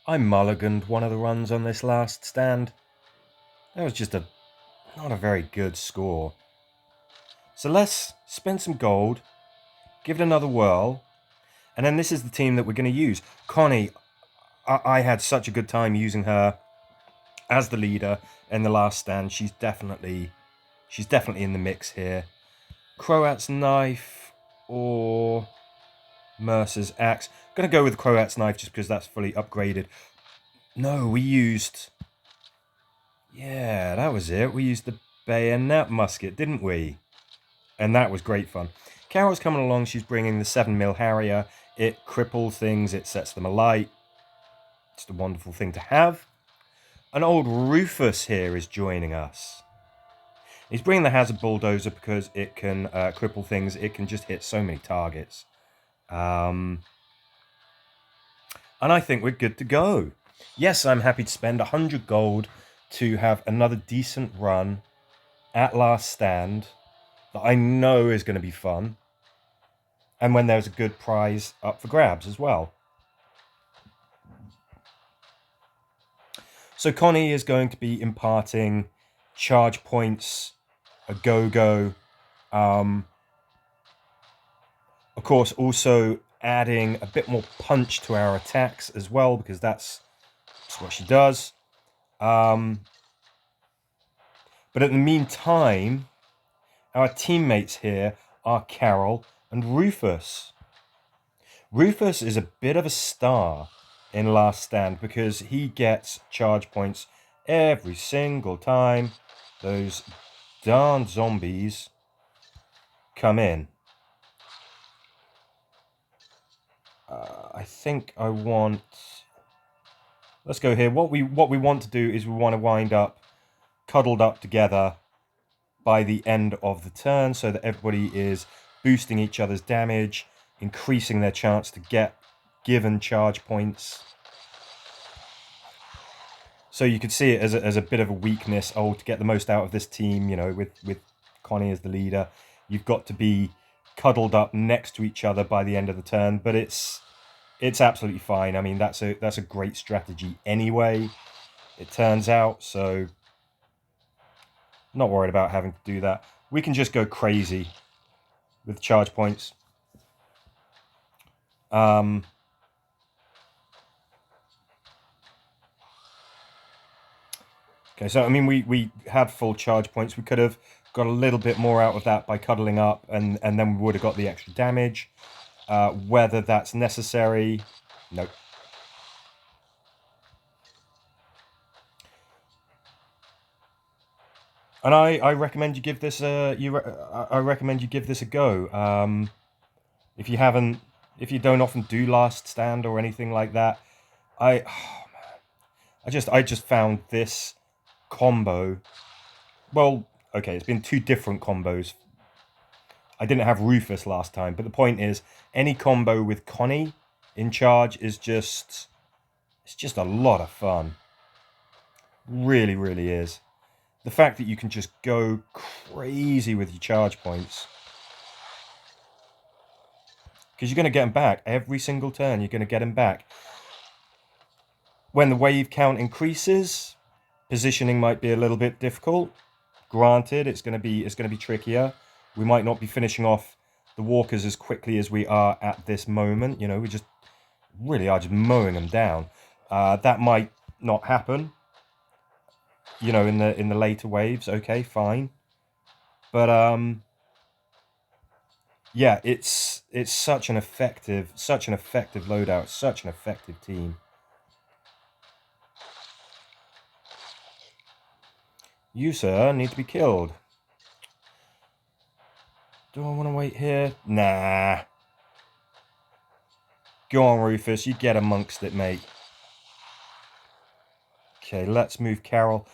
I mulliganed one of the runs on this last stand. That was just not a very good score. So let's spend some gold, give it another whirl, and then this is the team that we're going to use. Connie, I had such a good time using her as the leader in the last stand. She's definitely in the mix here. Croat's knife or Mercer's axe. I'm going to go with Croat's knife just because that's fully upgraded. No, we used... Yeah, that was it. We used the bayonet musket, didn't we? And that was great fun. Carol's coming along. She's bringing the 7mm Harrier. It cripples things. It sets them alight. It's a wonderful thing to have. And old Rufus here is joining us. He's bringing the Hazard Bulldozer because it can cripple things. It can just hit so many targets. And I think we're good to go. Yes, I'm happy to spend 100 gold to have another decent run at last stand that I know is going to be fun. And when there's a good prize up for grabs as well. So Connie is going to be imparting charge points, a go-go. Of course, also adding a bit more punch to our attacks as well, because that's what she does. But in the meantime, our teammates here are Carol and Rufus. Rufus is a bit of a star in Last Stand because he gets charge points every single time those darn zombies come in. I think I want... Let's go here. What we want to do is we want to wind up cuddled up together by the end of the turn so that everybody is boosting each other's damage, increasing their chance to get given charge points. So you could see it as a bit of a weakness. Oh, to get the most out of this team, you know, with Connie as the leader, you've got to be cuddled up next to each other by the end of the turn. But it's absolutely fine. I mean, that's a great strategy anyway, it turns out. So not worried about having to do that. We can just go crazy with charge points. Okay, so I mean, we had full charge points. We could have got a little bit more out of that by cuddling up, and then we would have got the extra damage. Whether that's necessary, no. And I recommend you give this I recommend you give this a go. If you don't often do Last Stand or anything like that, I just found this combo. Well, okay, it's been two different combos. I didn't have Rufus last time, but the point is, any combo with Connie in charge is just a lot of fun. Really, really is. The fact that you can just go crazy with your charge points. Because you're going to get them back. Every single turn, you're going to get them back. When the wave count increases, positioning might be a little bit difficult. Granted, it's going to be trickier. We might not be finishing off the walkers as quickly as we are at this moment. You know, we just really are just mowing them down. That might not happen. You know, in the later waves. Okay, fine. But yeah, it's such an effective loadout, such an effective team. You, sir, need to be killed. Do I want to wait here? Nah. Go on, Rufus. You get amongst it, mate. Okay, let's move Carol.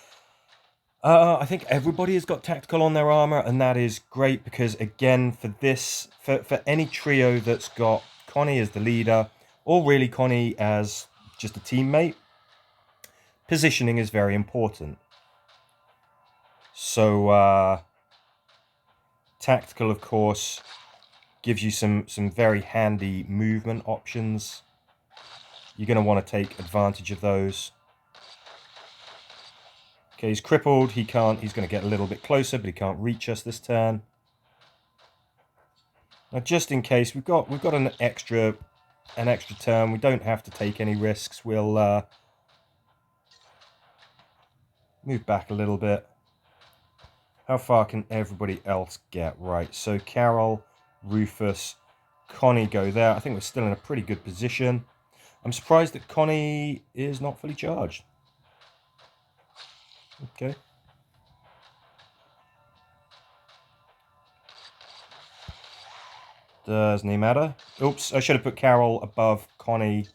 I think everybody has got tactical on their armor, and that is great because, again, for any trio that's got Connie as the leader, or really Connie as just a teammate, positioning is very important. So, tactical, of course, gives you some very handy movement options. you're going to want to take advantage of those. Okay, he's crippled. He can't. He's going to get a little bit closer, but he can't reach us this turn. Now, just in case, we've got an extra turn. We don't have to take any risks. We'll move back a little bit. How far can everybody else get? Right, so Carol, Rufus, Connie go there. I think we're still in a pretty good position. I'm surprised that Connie is not fully charged. Okay. Doesn't even matter. Oops, I should have put Carol above Connie.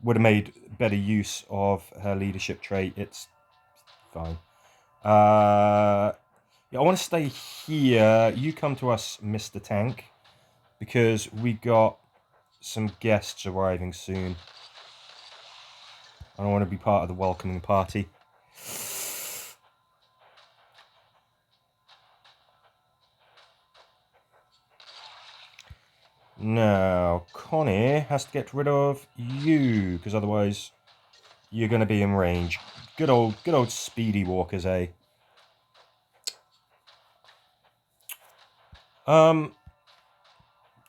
Would have made better use of her leadership trait. It's fine. Yeah, I want to stay here. You come to us, Mr. Tank, because we got some guests arriving soon. I don't want to be part of the welcoming party. Now, Connie has to get rid of you, because otherwise you're going to be in range. Good old speedy walkers, eh? Don't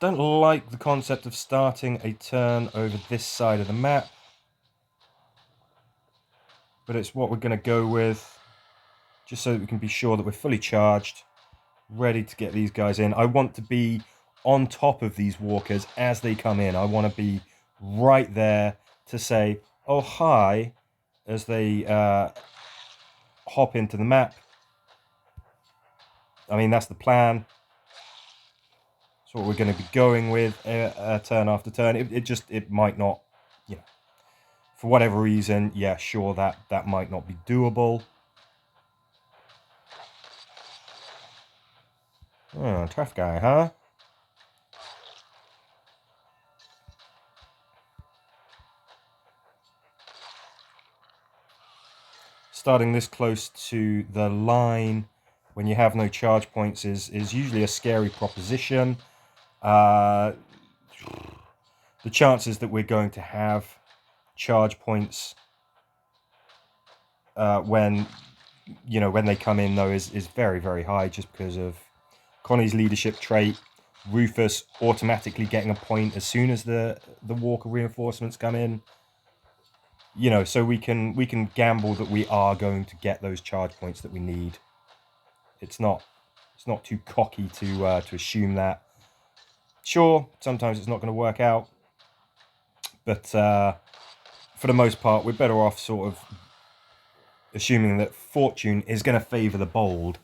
like the concept of starting a turn over this side of the map, but it's what we're going to go with, just so that we can be sure that we're fully charged, ready to get these guys in. I want to be on top of these walkers as they come in. I want to be right there to say, oh, hi, as they hop into the map. I mean, that's the plan. That's what we're going to be going with turn after turn. It might not, you know, for whatever reason, yeah, sure, that might not be doable. Oh, tough guy, huh? Starting this close to the line when you have no charge points is usually a scary proposition. The chances that we're going to have charge points when they come in, though, is very, very high, just because of Connie's leadership trait. Rufus automatically getting a point as soon as the walker reinforcements come in. You know, so we can gamble that we are going to get those charge points that we need. It's not too cocky to assume that. Sure, sometimes it's not going to work out, but for the most part, we're better off sort of assuming that fortune is going to favour the bold.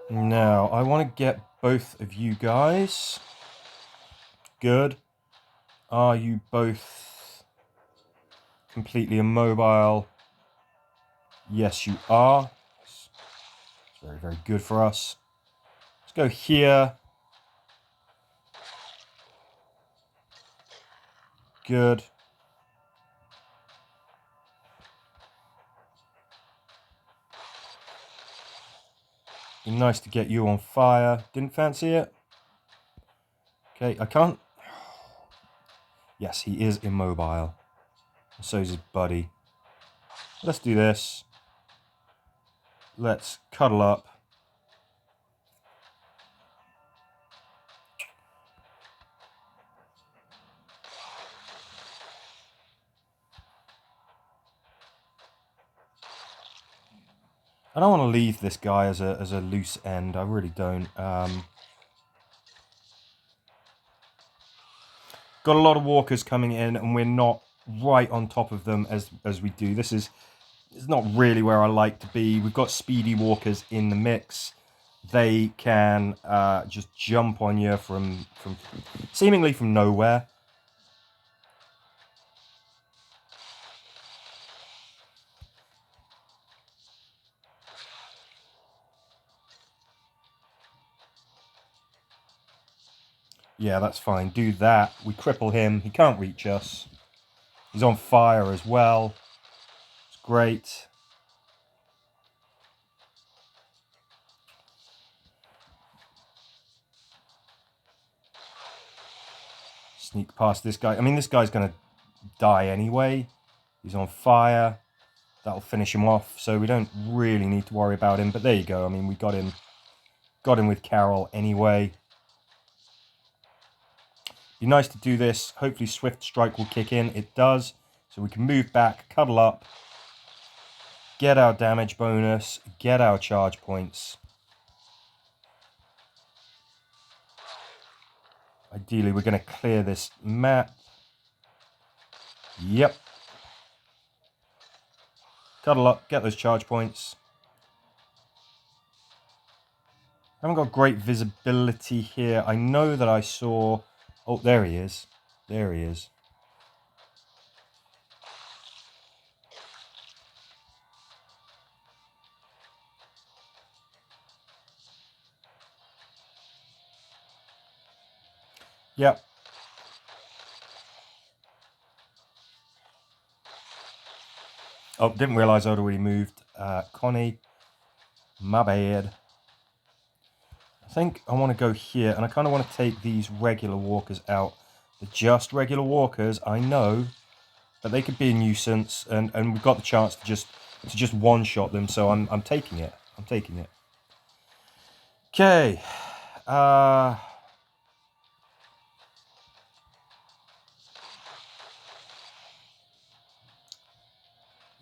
Now, I want to get both of you guys. Good. Are you both completely immobile? Yes, you are. It's very, very good for us. Let's go here. Good. Be nice to get you on fire. Didn't fancy it? Okay, I can't. Yes, he is immobile. So is his buddy. Let's do this. Let's cuddle up. I don't want to leave this guy as a loose end. I really don't. Got a lot of walkers coming in, and we're not right on top of them as we do. This is not really where I like to be. We've got speedy walkers in the mix. They can just jump on you from seemingly from nowhere. Yeah, that's fine. Do that. We cripple him. He can't reach us. He's on fire as well. It's great. Sneak past this guy. I mean, this guy's going to die anyway. He's on fire. That'll finish him off, so we don't really need to worry about him. But there you go. I mean, we got him with Carol anyway. Be nice to do this. Hopefully Swift Strike will kick in. It does. So we can move back, cuddle up, get our damage bonus, get our charge points. Ideally, we're going to clear this map. Yep. Cuddle up, get those charge points. I haven't got great visibility here. I know that I saw... Oh, there he is. There he is. Yep. Oh, didn't realise I'd already moved. Connie, my bad. I think I want to go here, and I kind of want to take these regular walkers out. They're just regular walkers, I know, but they could be a nuisance, and we've got the chance to just one-shot them, so I'm taking it. I'm taking it. Okay.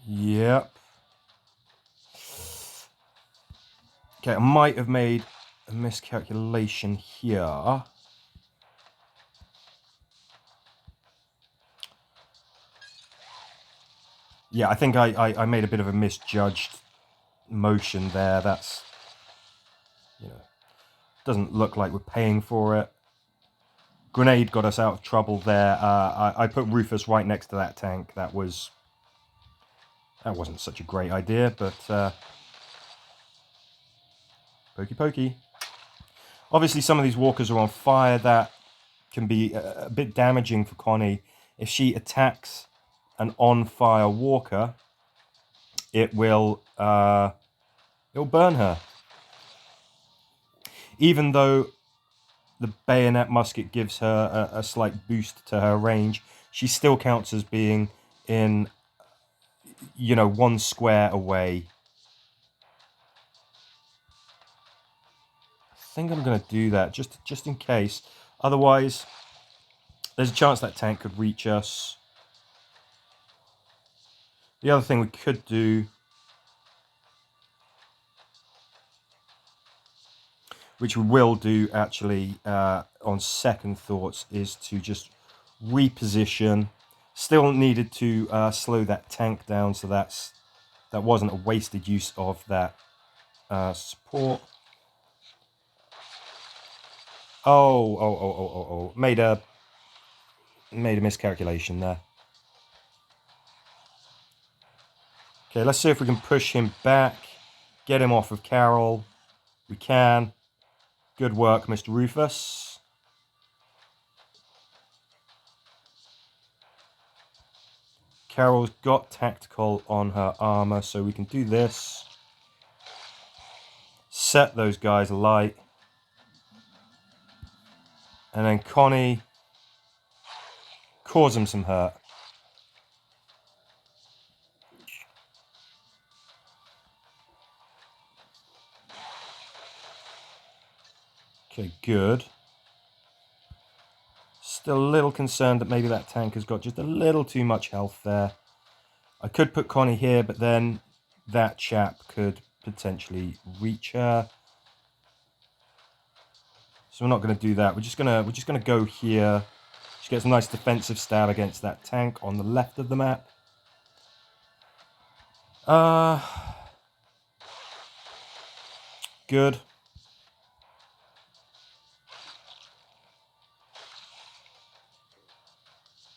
Yep. Okay, I might have made a miscalculation here. Yeah, I think I made a bit of a misjudged motion there. That's, you know, doesn't look like we're paying for it. Grenade got us out of trouble there. I put Rufus right next to that tank. That wasn't such a great idea, but pokey pokey. Obviously, some of these walkers are on fire. That can be a bit damaging for Connie. If she attacks an on-fire walker, it'll burn her. Even though the bayonet musket gives her a slight boost to her range, she still counts as being in, you know, 1 square away. I think I'm going to do that just in case. Otherwise, there's a chance that tank could reach us. The other thing we could do, which we will do actually on second thoughts, is to just reposition. Still needed to slow that tank down, so that wasn't a wasted use of that support. Oh. Made a miscalculation there. Okay, let's see if we can push him back. Get him off of Carol. We can. Good work, Mr. Rufus. Carol's got tactical on her armor, so we can do this. Set those guys alight. And then Connie, cause them some hurt. Okay, good. Still a little concerned that maybe that tank has got just a little too much health there. I could put Connie here, but then that chap could potentially reach her. So we're not going to do that. We're just gonna go here. Just get some nice defensive stab against that tank on the left of the map. Good.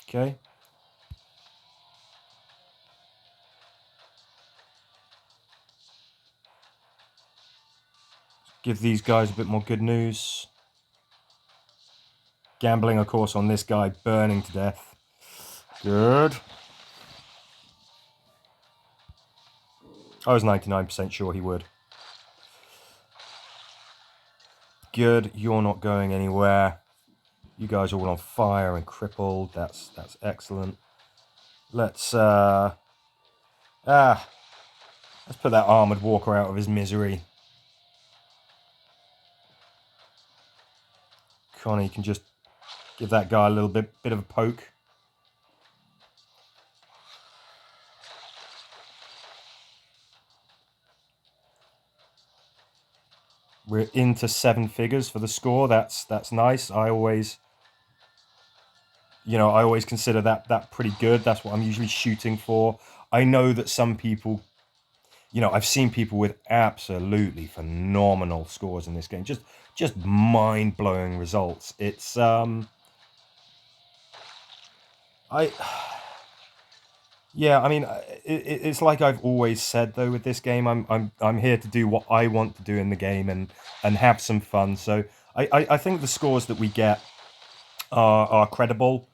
Okay. Give these guys a bit more good news. Gambling, of course, on this guy burning to death. Good. I was 99% sure he would. Good, you're not going anywhere. You guys are all on fire and crippled. That's excellent. Let's let's put that armored walker out of his misery. Connie can just give that guy a little bit of a poke. We're into 7 figures for the score. That's nice. I always consider that pretty good. That's what I'm usually shooting for. I know that some people, I've seen people with absolutely phenomenal scores in this game. Just mind-blowing results. It's it's like I've always said though with this game. I'm here to do what I want to do in the game and have some fun. So I think the scores that we get are credible.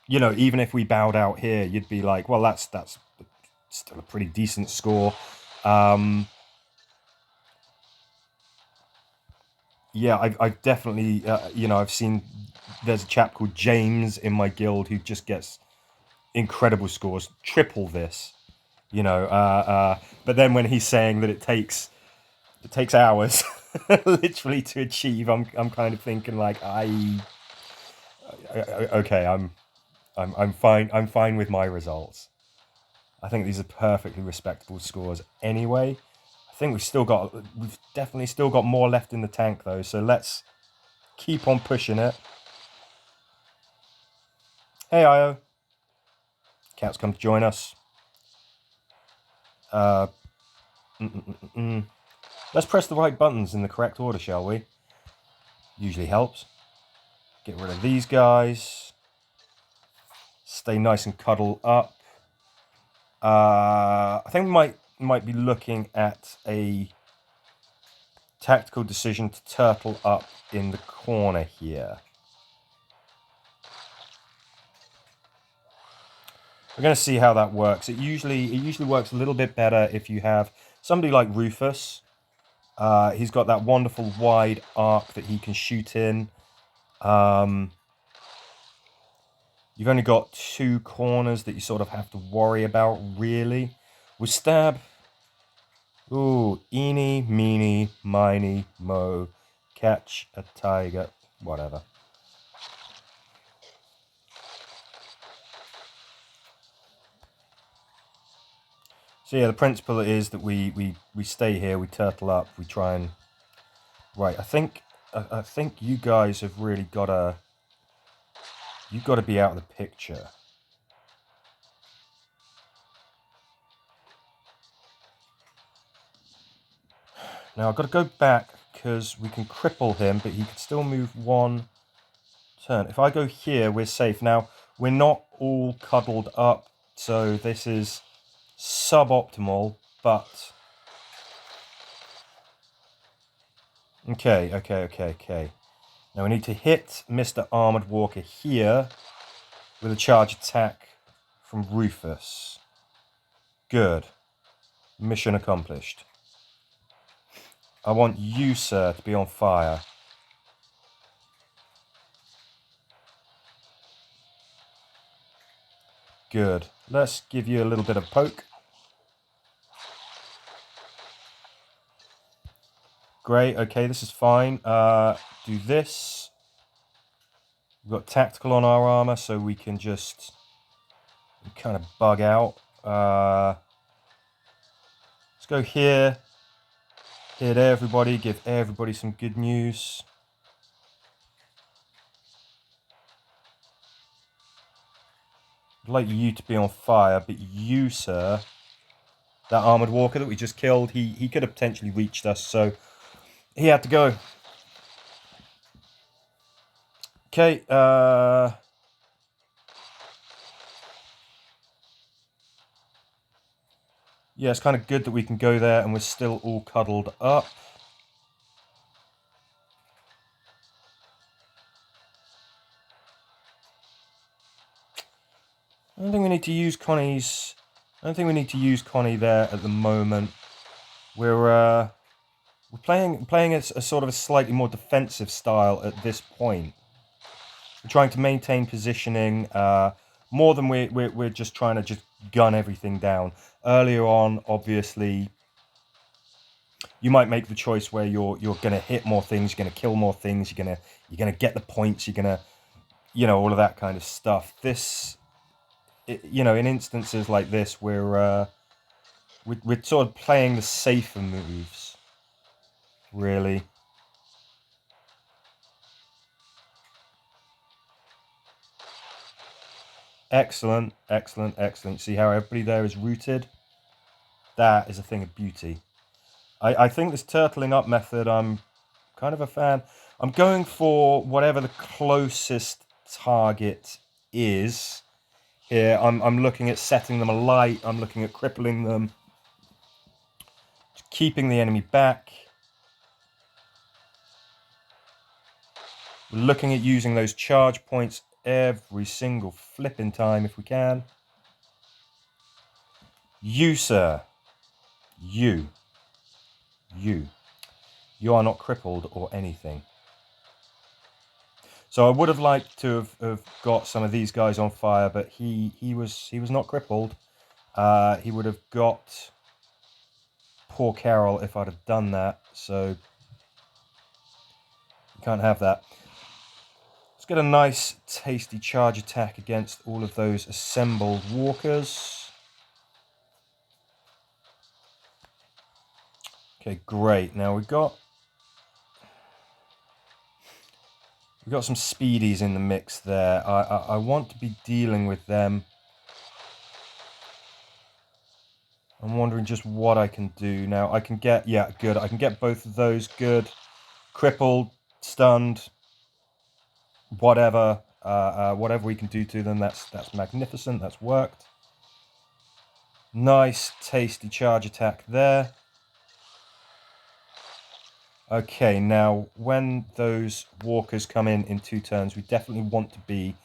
Even if we bowed out here, you'd be like, well, that's still a pretty decent score. Yeah, I've definitely I've seen there's a chap called James in my guild who just gets incredible scores, triple this. But then when he's saying that it takes hours literally to achieve, I'm kind of thinking like okay, I'm fine with my results. I think these are perfectly respectable scores anyway. I think we've definitely still got more left in the tank though, so let's keep on pushing it. Hey Io, Cat's come to join us. Let's press the right buttons in the correct order, shall we? Usually helps. Get rid of these guys. Stay nice and cuddle up. I think we might be looking at a tactical decision to turtle up in the corner here. We're going to see how that works. It usually works a little bit better if you have somebody like Rufus. He's got that wonderful wide arc that he can shoot in. You've only got 2 corners that you sort of have to worry about, really. With stab, ooh, eeny, meeny, miny, mo, catch a tiger, whatever. So yeah, the principle is that we stay here, we turtle up, we try and... Right, I think you guys have really got to... You've got to be out of the picture. Now I've got to go back because we can cripple him, but he can still move 1 turn. If I go here, we're safe. Now, we're not all cuddled up, so this is suboptimal, but... Okay. Now we need to hit Mr. Armored Walker here with a charge attack from Rufus. Good. Mission accomplished. I want you, sir, to be on fire. Good. Let's give you a little bit of poke. Great, okay, this is fine. Do this. We've got tactical on our armor, so we can just kind of bug out. Let's go here. Hit everybody, give everybody some good news. I'd like you to be on fire, but you, sir, that armored walker that we just killed, he could have potentially reached us, so he had to go. Okay, yeah, it's kind of good that we can go there and we're still all cuddled up. I don't think we need to use Connie's... I don't think we need to use Connie there at the moment. We're playing a sort of a slightly more defensive style at this point. We're trying to maintain positioning more than we're just trying to just gun everything down. Earlier on, obviously, you might make the choice where you're going to hit more things, you're going to kill more things, you're going to get the points, you're going to, you know, all of that kind of stuff. This, you know, in instances like this, we're sort of playing the safer moves, really. Excellent, excellent, excellent. See how everybody there is rooted? That is a thing of beauty. I think this turtling up method, I'm kind of a fan. I'm going for whatever the closest target is here. I'm looking at setting them alight. I'm looking at crippling them. Keeping the enemy back. We're looking at using those charge points every single flipping time if we can. You, sir. You. You are not crippled or anything. So I would have liked to have got some of these guys on fire, but he was not crippled. He would have got poor Carol if I'd have done that. So you can't have that. Let's get a nice tasty charge attack against all of those assembled walkers. Okay, great. Now we've got some speedies in the mix there. I want to be dealing with them. I'm wondering just what I can do now. I can get, yeah, good. I can get both of those, good. Crippled, stunned, whatever. Whatever we can do to them, that's magnificent. That's worked. Nice, tasty charge attack there. Okay, now when those walkers come in 2 turns, we definitely want to be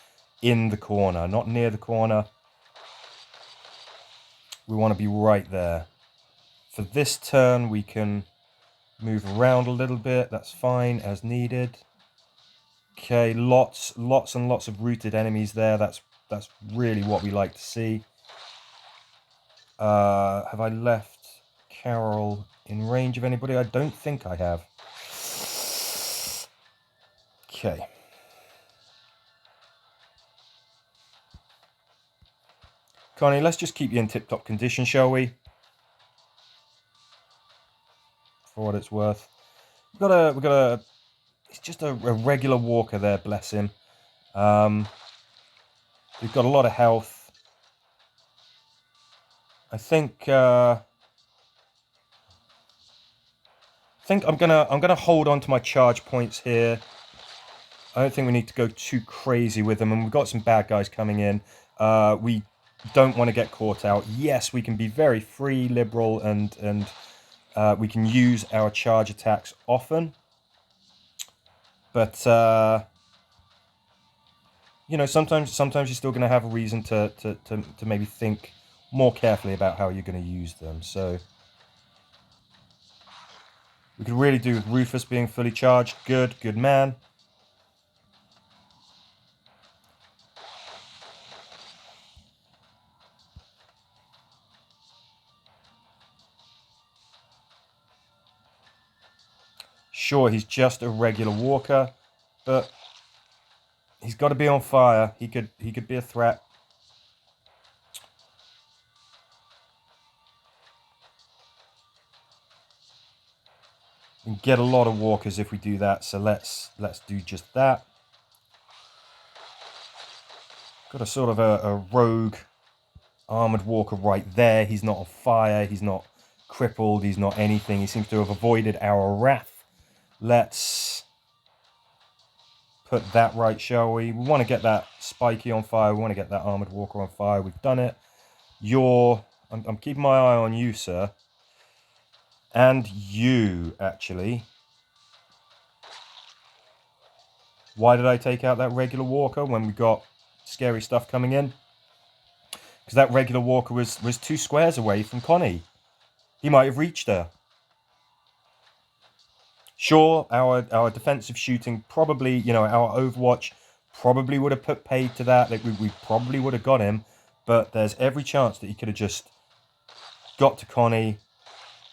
in the corner, not near the corner. We want to be right there. For this turn, we can move around a little bit. That's fine, as needed. Okay, lots and lots of rooted enemies there. That's really what we like to see. Have I left Carol in range of anybody? I don't think I have. Okay. Connie, let's just keep you in tip-top condition, shall we? For what it's worth. We've got a it's just a regular walker there, bless him. We've got a lot of health. I think I'm gonna hold on to my charge points here. I don't think we need to go too crazy with them, and we've got some bad guys coming in. We don't want to get caught out. Yes, we can be very free, liberal, and we can use our charge attacks often. But you know, sometimes you're still going to have a reason to maybe think more carefully about how you're going to use them. So we could really do with Rufus being fully charged. Good man. Sure, he's just a regular walker, but he's got to be on fire. He could be a threat. We can get a lot of walkers if we do that, so let's do just that. Got a sort of a rogue armored walker right there. He's not on fire, he's not crippled, he's not anything. He seems to have avoided our wrath. Let's put that right, shall we? We want to get that spiky on fire. We want to get that armored walker on fire. We've done it. I'm keeping my eye on you, sir. And you, actually. Why did I take out that regular walker when we got scary stuff coming in? Because that regular walker was 2 squares away from Connie. He might have reached her. Sure, our defensive shooting probably, you know, our Overwatch Probably would have paid to that. Like we probably would have got him, but there's every chance that he could have just got to Connie,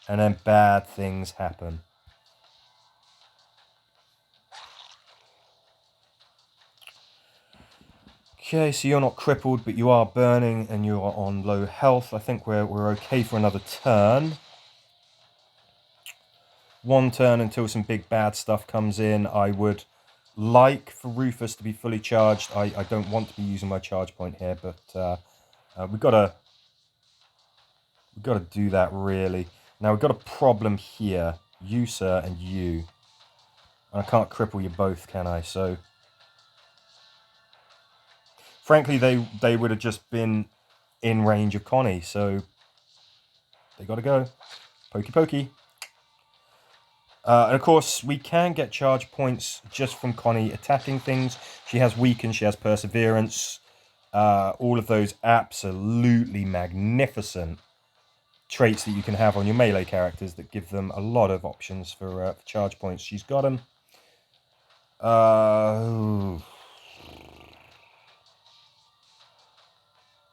and then bad things happen. Okay, so you're not crippled, but you are burning, and you are on low health. I think we're okay for another turn. One turn until some big bad stuff comes in. I would like for Rufus to be fully charged. I don't want to be using my charge point here, but we've got to do that really. Now we've got a problem here. You, sir, and you. I can't cripple you both, can I? So, frankly, they would have just been in range of Connie, so they got to go. Pokey pokey. And of course, we can get charge points just from Connie attacking things. She has weaken, she has perseverance. All of those absolutely magnificent traits that you can have on your melee characters that give them a lot of options for charge points. She's got them.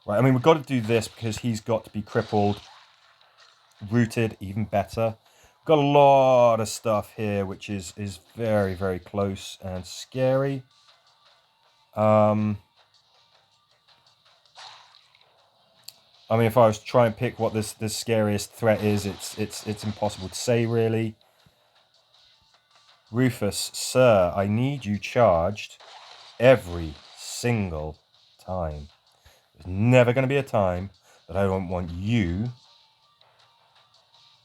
Right, I mean, we've got to do this because he's got to be crippled. Rooted, even better. Got a lot of stuff here, which is very, very close and scary. I mean, if I was to try and pick what this scariest threat is, it's impossible to say, really. Rufus, sir, I need you charged every single time. There's never going to be a time that I don't want you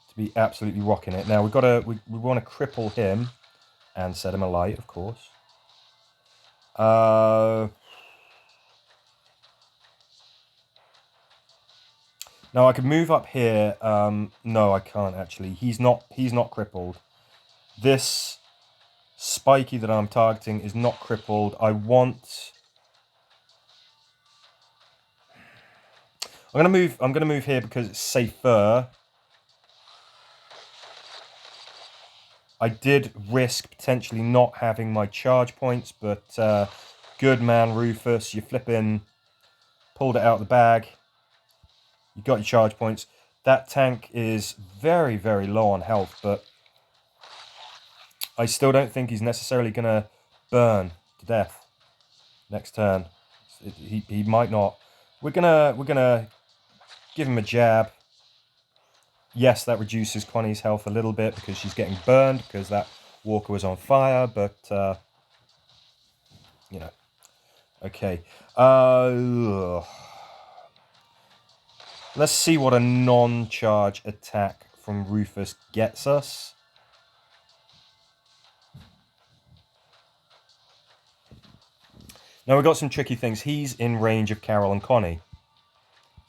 to be absolutely rocking it. Now, we want to cripple him and set him alight, of course. Now I could move up here. No, I can't actually. He's not crippled. This spiky that I'm targeting is not crippled. I'm gonna move here because it's safer. I did risk potentially not having my charge points, but good man, Rufus, you flipping pulled it out of the bag. You got your charge points. That tank is very, very low on health, but I still don't think he's necessarily going to burn to death next turn. He might not. We're gonna give him a jab. Yes, that reduces Connie's health a little bit because she's getting burned because that walker was on fire, but you know. Okay. Let's see what a non-charge attack from Rufus gets us. Now we've got some tricky things. He's in range of Carol and Connie.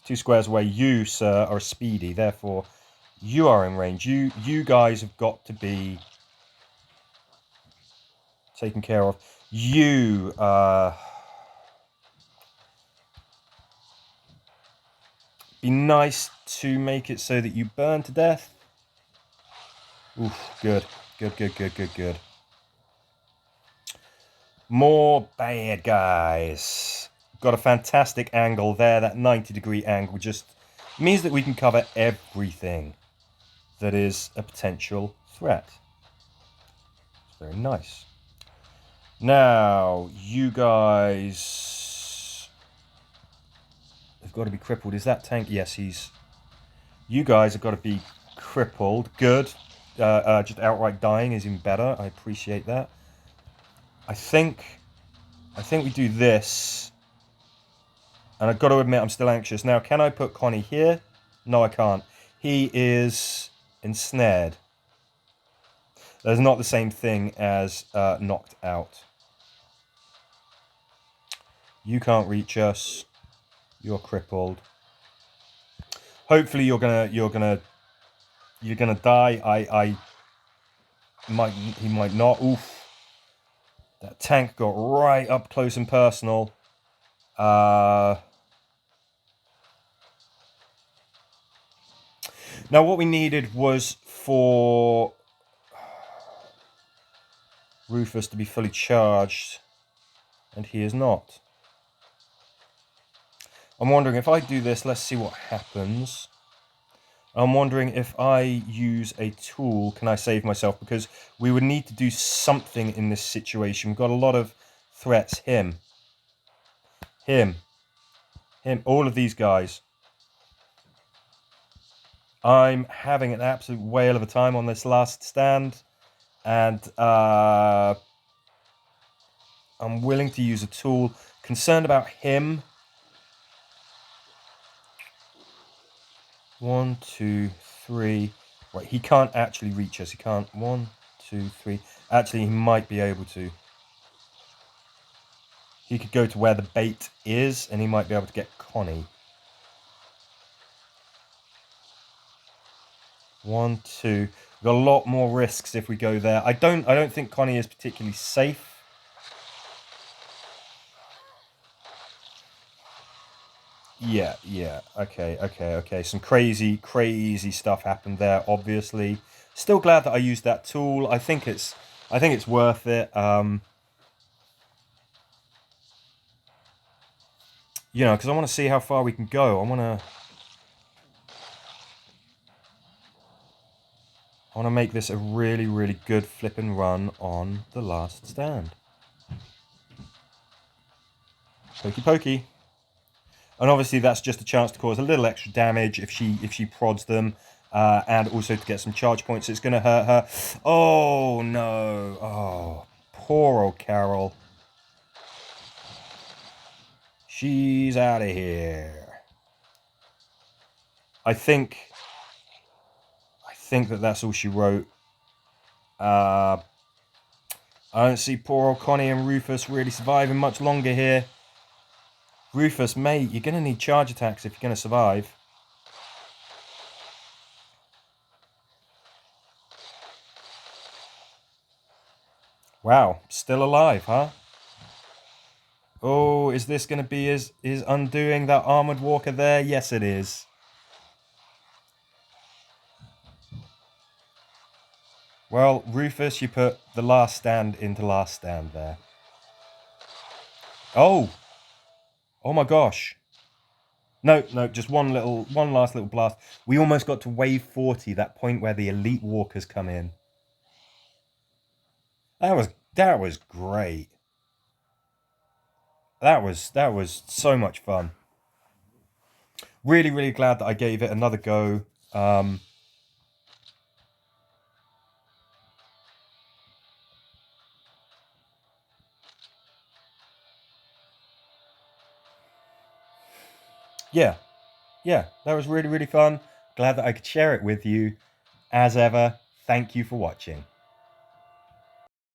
2 squares away. You, sir, are speedy. Therefore, you are in range. You guys have got to be taken care of. You, be nice to make it so that you burn to death. Oof, good. Good. More bad guys. Got a fantastic angle there. That 90-degree angle just means that we can cover everything that is a potential threat. It's very nice. Now, you guys have got to be crippled. Is that tank? Yes, you guys have got to be crippled. Good. Just outright dying is even better. I appreciate that. I think we do this. And I've got to admit, I'm still anxious. Now, can I put Connie here? No, I can't. He is ensnared. That's not the same thing as knocked out. You can't reach us. You're crippled. Hopefully, you're gonna die. He might not. Oof. That tank got right up close and personal. Now what we needed was for Rufus to be fully charged. And he is not. I'm wondering if I do this, let's see what happens. I'm wondering if I use a tool, can I save myself? Because we would need to do something in this situation. We've got a lot of threats. Him, all of these guys. I'm having an absolute whale of a time on this last stand. And I'm willing to use a tool. Concerned about him. 1, 2, 3. Right, he can't actually reach us. He can't. 1, 2, 3. Actually, he might be able to. He could go to where the bait is, and he might be able to get Connie. 1, 2. We've got a lot more risks if we go there. I don't think Connie is particularly safe. Yeah. Okay. Some crazy stuff happened there, obviously. Still glad that I used that tool. I think it's worth it. You know, because I want to see how far we can go. I want to make this a really good flipping run on the last stand. Pokey. And obviously that's just a chance to cause a little extra damage if she prods them, and also to get some charge points. It's going to hurt her. Oh no! Oh, poor old Carol. She's out of here. I think that's all she wrote. I don't see poor old Connie and Rufus really surviving much longer here. Rufus, mate, you're going to need charge attacks if you're going to survive. Wow, still alive, huh? Oh, is this going to be his undoing, that armoured walker there? Yes, it is. Well, Rufus, you put the last stand into last stand there. Oh! Oh my gosh. No, just one last little blast. We almost got to wave 40, that point where the elite walkers come in. That was great. That was so much fun. Really glad that I gave it another go. Yeah, that was really fun. Glad that I could share it with you. As ever, thank you for watching.